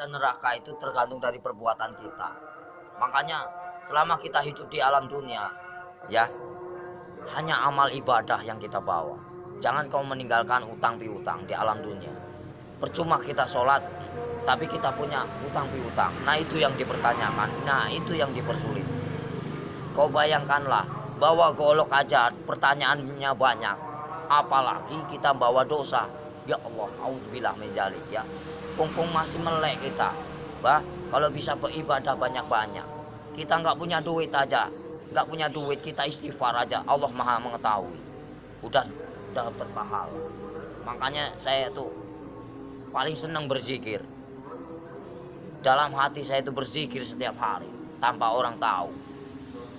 dan neraka itu tergantung dari perbuatan kita. Makanya selama kita hidup di alam dunia, ya, hanya amal ibadah yang kita bawa. Jangan kau meninggalkan utang piutang di alam dunia. Percuma kita sholat, tapi kita punya utang piutang. Nah itu yang dipertanyakan, nah itu yang dipersulit. Kau bayangkanlah, bawa golok aja pertanyaannya banyak. Apalagi kita bawa dosa. Ya Allah, auzubillah min dzalik ya. Pung masih melek kita. Bah, kalau bisa beribadah banyak-banyak. Kita nggak punya duit aja, nggak punya duit kita istighfar aja. Allah Maha mengetahui. Udah dapat pahala. Makanya saya tuh paling senang berzikir. Dalam hati saya itu berzikir setiap hari tanpa orang tahu.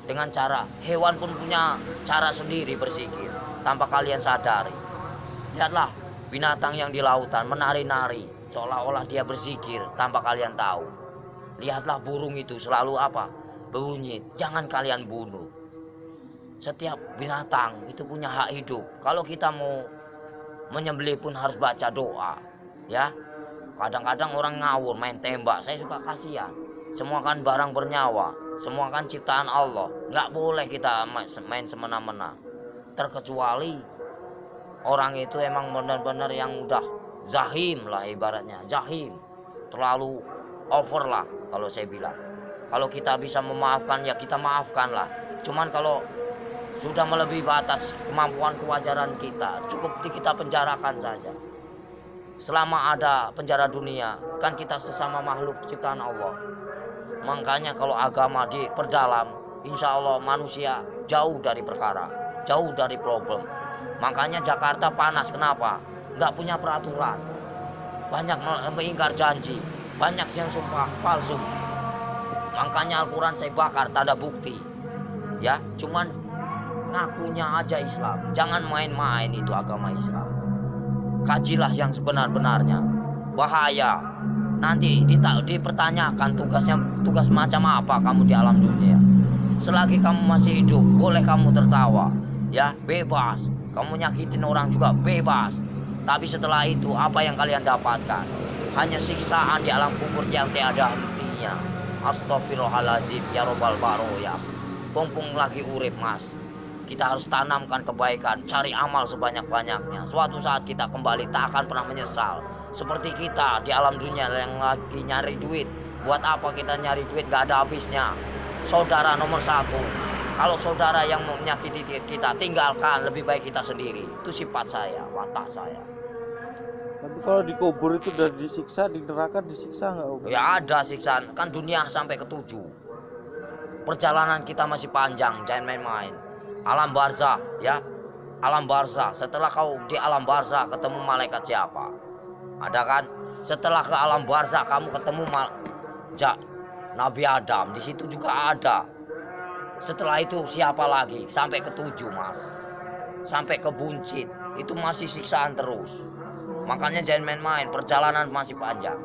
Dengan cara hewan pun punya cara sendiri berzikir tanpa kalian sadari. Lihatlah binatang yang di lautan menari-nari seolah-olah dia berzikir tanpa kalian tahu. Lihatlah burung itu selalu apa? Bunyi, jangan kalian bunuh. Setiap binatang itu punya hak hidup. Kalau kita mau menyembelih pun harus baca doa, ya. Kadang-kadang orang ngawur main tembak, saya suka kasihan. Semua kan barang bernyawa, semua kan ciptaan Allah. Nggak boleh kita main semena-mena. Terkecuali orang itu emang benar-benar yang udah zahim lah ibaratnya, zahim. Terlalu over lah kalau saya bilang. Kalau kita bisa memaafkan ya kita maafkan lah. Cuman kalau sudah melebihi batas kemampuan kewajaran kita, cukup kita penjarakan saja. Selama ada penjara dunia, kan kita sesama makhluk ciptaan Allah. Makanya kalau agama diperdalam, insya Allah manusia jauh dari perkara, jauh dari problem. Makanya Jakarta panas, kenapa? Nggak punya peraturan. Banyak mengingkar janji, banyak yang sumpah palsu. Makanya Al-Quran saya bakar, tak ada bukti. Ya, cuman ngakunya aja Islam. Jangan main-main itu agama Islam. Kajilah yang sebenar-benarnya. Bahaya. Nanti dipertanyakan tugas macam apa kamu di alam dunia. Selagi kamu masih hidup, boleh kamu tertawa. Ya, bebas. Kamu nyakitin orang juga bebas. Tapi setelah itu apa yang kalian dapatkan? Hanya siksaan di alam kubur yang tiada hentinya. Astaghfirullahaladzim ya robbal baroya. Pung lagi urip mas. Kita harus tanamkan kebaikan, cari amal sebanyak-banyaknya. Suatu saat kita kembali tak akan pernah menyesal. Seperti kita di alam dunia yang lagi nyari duit. Buat apa kita nyari duit gak ada habisnya. Saudara nomor satu. Kalau saudara yang menyakiti kita, tinggalkan, lebih baik kita sendiri. Itu sifat saya, watak saya. Tapi kalau dikubur itu udah disiksa, di neraka disiksa nggak Om? Ya ada siksaan, kan dunia sampai ke 7. Perjalanan kita masih panjang, jangan main-main. Alam barzah, ya, alam barzah. Setelah kau di alam barzah ketemu malaikat siapa? Ada kan? Setelah ke alam barzah kamu ketemu Nabi Adam, di situ juga ada. Setelah itu siapa lagi? Sampai ke 7 mas, sampai ke buncit, itu masih siksaan terus. Makanya jangan main-main, perjalanan masih panjang.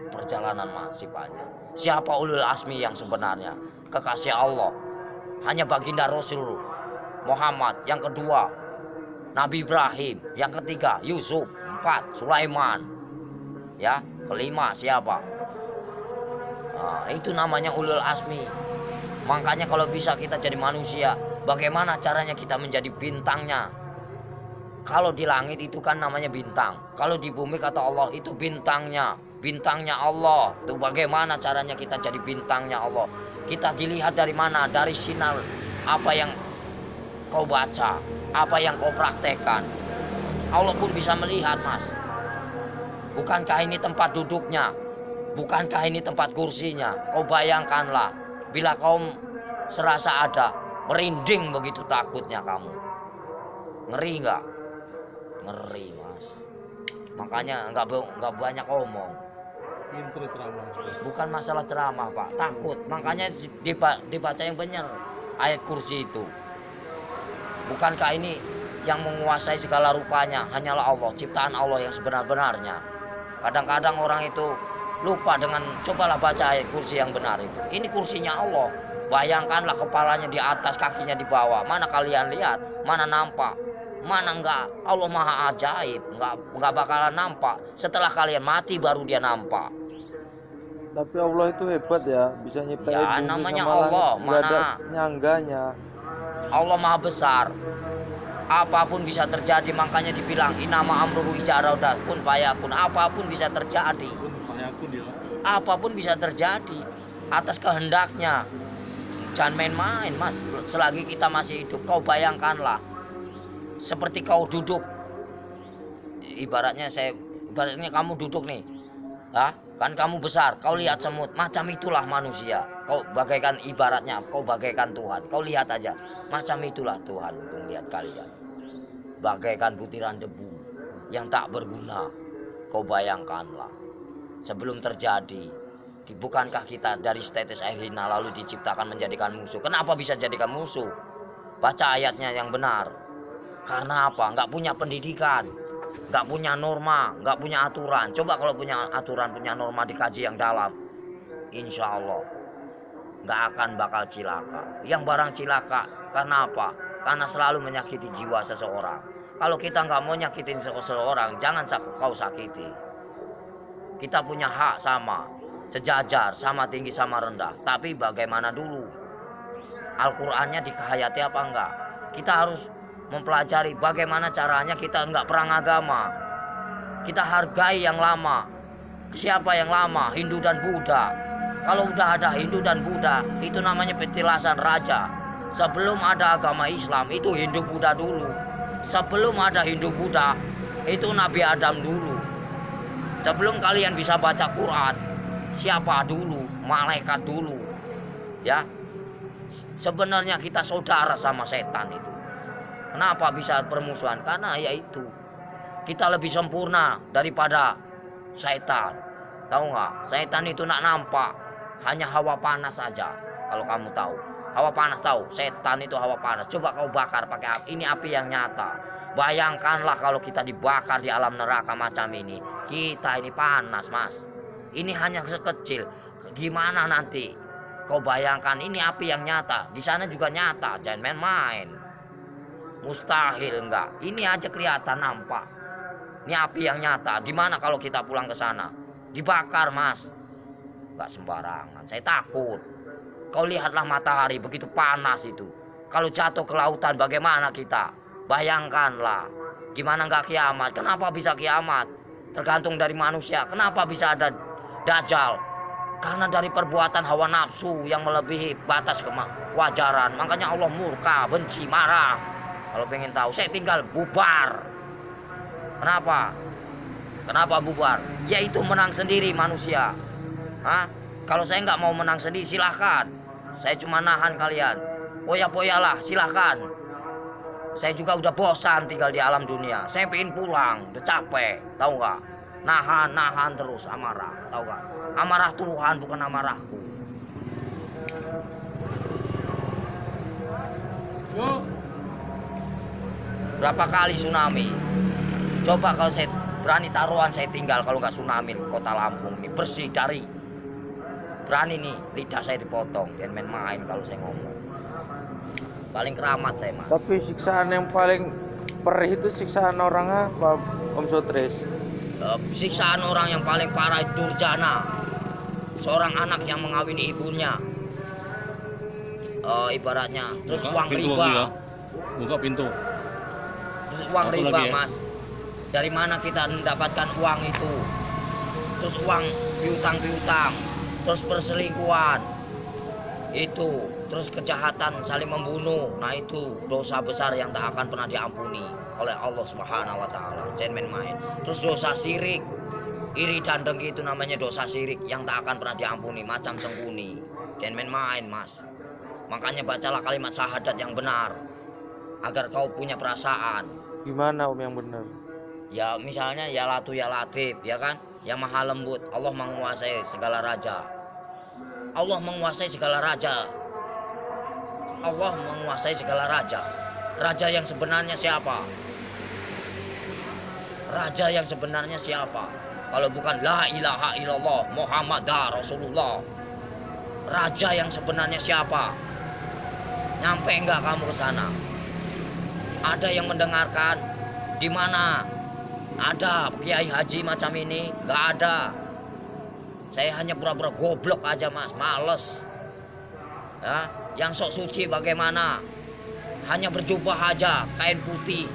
Perjalanan masih panjang. Siapa ulul asmi yang sebenarnya? Kekasih Allah. Hanya baginda Rasul Muhammad. Yang kedua Nabi Ibrahim. Yang ketiga Yusuf. 4 Sulaiman. Ya, kelima siapa? Nah, itu namanya ulul asmi. Makanya kalau bisa kita jadi manusia, bagaimana caranya kita menjadi bintangnya? Kalau di langit itu kan namanya bintang. Kalau di bumi kata Allah itu bintangnya. Bintangnya Allah. Itu bagaimana caranya kita jadi bintangnya Allah? Kita dilihat dari mana? Dari sinar apa yang kau baca, apa yang kau praktekkan. Allah pun bisa melihat mas. Bukankah ini tempat duduknya? Bukankah ini tempat kursinya? Kau bayangkanlah, bila kau serasa ada, merinding begitu takutnya kamu. Ngeri nggak? Ngeri mas. Makanya nggak banyak omong. Pinter ceramah. Bukan masalah ceramah pak, takut. Makanya dibaca yang benar ayat kursi itu. Bukankah ini yang menguasai segala rupanya hanyalah Allah, ciptaan Allah yang sebenar-benarnya. Kadang-kadang orang itu lupa dengan cobalah baca ayat kursi yang benar itu. Ini kursinya Allah. Bayangkanlah kepalanya di atas, kakinya di bawah. Mana kalian lihat? Mana nampak? Mana enggak, Allah maha ajaib, enggak bakalan nampak. Setelah kalian mati baru dia nampak. Tapi Allah itu hebat ya, bisa nyiptain Ya, bumi namanya sama Allah, langit, nggak ada mana? nyangganya. Allah maha besar. Apapun bisa terjadi, makanya dibilang inama amruhu iza arada kun fayakun. Apapun bisa terjadi. Apapun bisa terjadi atas kehendaknya. Jangan main-main, Mas. Selagi kita masih hidup, kau bayangkanlah seperti kau duduk. Ibaratnya kamu duduk nih. Kan kamu besar, kau lihat semut, macam itulah manusia. Kau bagaikan ibaratnya, kau bagaikan Tuhan. Kau lihat aja, macam itulah Tuhan untuk melihat kalian. Bagaikan butiran debu yang tak berguna. Kau bayangkanlah, sebelum terjadi, bukankah kita dari setetes air hina lalu diciptakan menjadikan musuh? Kenapa bisa jadikan musuh? Baca ayatnya yang benar. Karena apa? Nggak punya pendidikan, nggak punya norma, nggak punya aturan. Coba kalau punya aturan, punya norma, dikaji yang dalam, insya Allah nggak akan bakal cilaka. Yang barang cilaka karena apa? Karena selalu menyakiti jiwa seseorang. Kalau kita nggak mau nyakitin seseorang, jangan kau sakiti. Kita punya hak sama, sejajar, sama tinggi, sama rendah. Tapi bagaimana dulu? Al-Qur'annya dikehayati apa enggak? Kita harus mempelajari bagaimana caranya kita enggak perang agama. Kita hargai yang lama. Siapa yang lama? Hindu dan Buddha. Kalau udah ada Hindu dan Buddha, itu namanya petilasan raja. Sebelum ada agama Islam, itu Hindu Buddha dulu. Sebelum ada Hindu Buddha, itu Nabi Adam dulu. Sebelum kalian bisa baca Quran, siapa dulu? Malaikat dulu. Ya. Sebenarnya kita saudara sama setan itu. Kenapa bisa permusuhan? Karena ya itu, kita lebih sempurna daripada setan. Tahu nggak? Setan itu nak nampak, hanya hawa panas saja. Kalau kamu tahu, hawa panas tahu. Setan itu hawa panas. Coba kau bakar pakai api. Ini api yang nyata. Bayangkanlah kalau kita dibakar di alam neraka macam ini. Kita ini panas, Mas. Ini hanya sekecil. Gimana nanti? Kau bayangkan ini api yang nyata. Di sana juga nyata. Jangan main-main. Mustahil enggak. Ini aja kelihatan nampak. Ini api yang nyata. Gimana kalau kita pulang ke sana? Dibakar, Mas. Enggak sembarangan. Saya takut. Kau lihatlah matahari begitu panas itu. Kalau jatuh ke lautan bagaimana kita? Bayangkanlah. Gimana enggak kiamat? Kenapa bisa kiamat? Tergantung dari manusia. Kenapa bisa ada Dajjal? Karena dari perbuatan hawa nafsu yang melebihi batas kewajaran. Makanya Allah murka, benci, marah. Kalau pengen tahu, saya tinggal bubar. Kenapa? Kenapa bubar? Yaitu menang sendiri manusia. Kalau saya nggak mau menang sendiri, silahkan. Saya cuma nahan kalian. Poya-poyalah, silahkan. Saya juga udah bosan tinggal di alam dunia. Saya pengen pulang, udah capek. Tahu nggak? Nahan terus amarah. Tahu nggak? Amarah Tuhan bukan amarahku. Berapa kali tsunami? Coba kalau saya berani taruhan saya tinggal kalau nggak tsunami kota Lampung ini bersih dari. Berani nih lidah saya dipotong. Jangan main-main kalau saya ngomong. Paling keramat saya, Mas. Tapi siksaan yang paling perih itu siksaan orang apa, Om Sotres? Siksaan orang yang paling parah itu durjana. Seorang anak yang mengawini ibunya. Ibaratnya terus buka uang pintu riba. ya. Buka pintu. Terus uang Apa riba, lagi ya? Mas. Dari mana kita mendapatkan uang itu? Terus uang piutang, terus perselingkuhan. Itu, terus kejahatan saling membunuh. Nah, itu dosa besar yang tak akan pernah diampuni oleh Allah Subhanahu wa taala. Jangan main-main. Terus dosa syirik. Iri dan dengki itu namanya dosa syirik yang tak akan pernah diampuni, macam sembunyi. Jangan main-main, Mas. Makanya bacalah kalimat syahadat yang benar agar kau punya perasaan. Gimana Om yang benar? Ya misalnya ya Latu ya Latif, ya kan? Yang maha lembut. Allah menguasai segala raja. Allah menguasai segala raja. Allah menguasai segala raja. Raja yang sebenarnya siapa? Raja yang sebenarnya siapa? Kalau bukan la ilaha illallah Muhammadar Rasulullah. Raja yang sebenarnya siapa? Nyampe enggak kamu ke sana? Ada yang mendengarkan? Di mana ada kiai haji macam ini? Nggak ada. Saya hanya pura-pura goblok aja mas, males. Ya, yang sok suci bagaimana? Hanya berjubah aja, kain putih.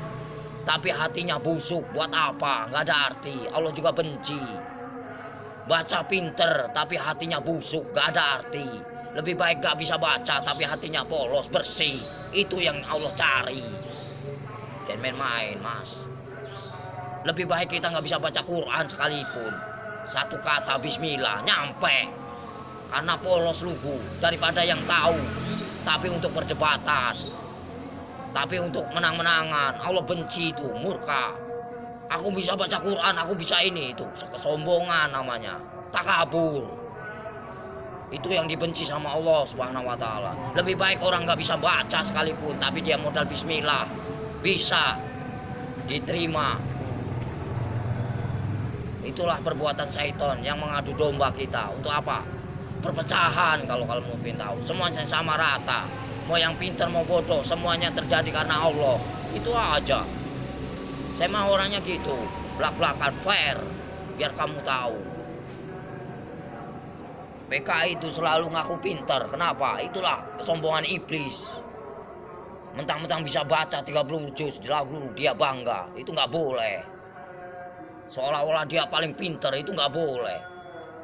Tapi hatinya busuk, buat apa? Nggak ada arti, Allah juga benci. Baca pinter, tapi hatinya busuk, nggak ada arti. Lebih baik gak bisa baca, tapi hatinya polos, bersih. Itu yang Allah cari. Dan main-main mas. Lebih baik kita nggak bisa baca Quran sekalipun. Satu kata bismillah, nyampe. Karena polos lugu, daripada yang tahu. Tapi untuk perdebatan. Tapi untuk menang-menangan, Allah benci itu, murka. Aku bisa baca Quran, aku bisa ini, itu kesombongan namanya, takabur. Itu yang dibenci sama Allah Subhanahu wa taala. Lebih baik orang nggak bisa baca sekalipun, tapi dia modal bismillah, bisa diterima. Itulah perbuatan syaitan yang mengadu domba kita. Untuk apa? Perpecahan kalau mau pengen tahu. Semuanya sama rata. Mau yang pintar mau bodoh, semuanya terjadi karena Allah. Itu aja. Saya mah orangnya gitu, belak-belakan fair, biar kamu tahu. PKI itu selalu ngaku pintar. Kenapa? Itulah kesombongan iblis. Mentang-mentang bisa baca 30 juz, lalu dia bangga. Itu nggak boleh. Seolah-olah dia paling pintar, itu nggak boleh.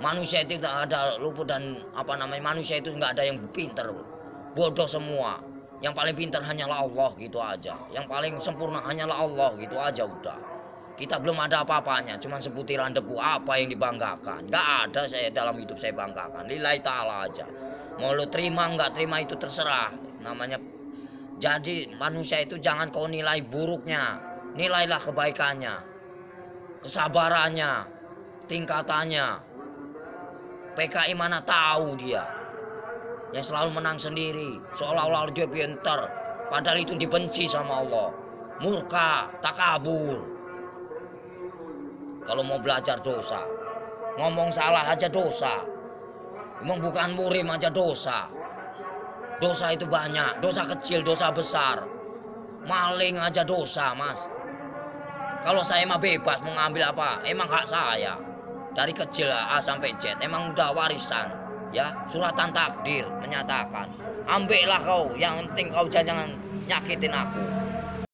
Manusia itu tidak ada luput dan manusia itu nggak ada yang pintar. Bodoh semua. Yang paling pintar hanyalah Allah, gitu aja. Yang paling sempurna hanyalah Allah, gitu aja udah. Kita belum ada apa-apanya, cuman sebutiran debu. Apa yang dibanggakan? Gak ada saya dalam hidup saya banggakan. Lillahi ta'ala aja. Mau lu terima nggak terima itu terserah. Namanya. Jadi manusia itu jangan kau nilai buruknya. Nilailah kebaikannya. Kesabarannya. Tingkatannya. PKI mana tahu dia. Yang selalu menang sendiri, seolah-olah dia pintar, padahal itu dibenci sama Allah. Murka, takabur. Kalau mau belajar dosa, ngomong salah aja dosa. Emang bukan murim aja dosa. Dosa itu banyak, dosa kecil, dosa besar. Maling aja dosa mas. Kalau saya mah bebas mau ngambil apa, emang hak saya. Dari kecil A sampai Z, emang udah warisan. Ya, suratan takdir menyatakan, ambillah kau, yang penting kau jangan nyakitin aku.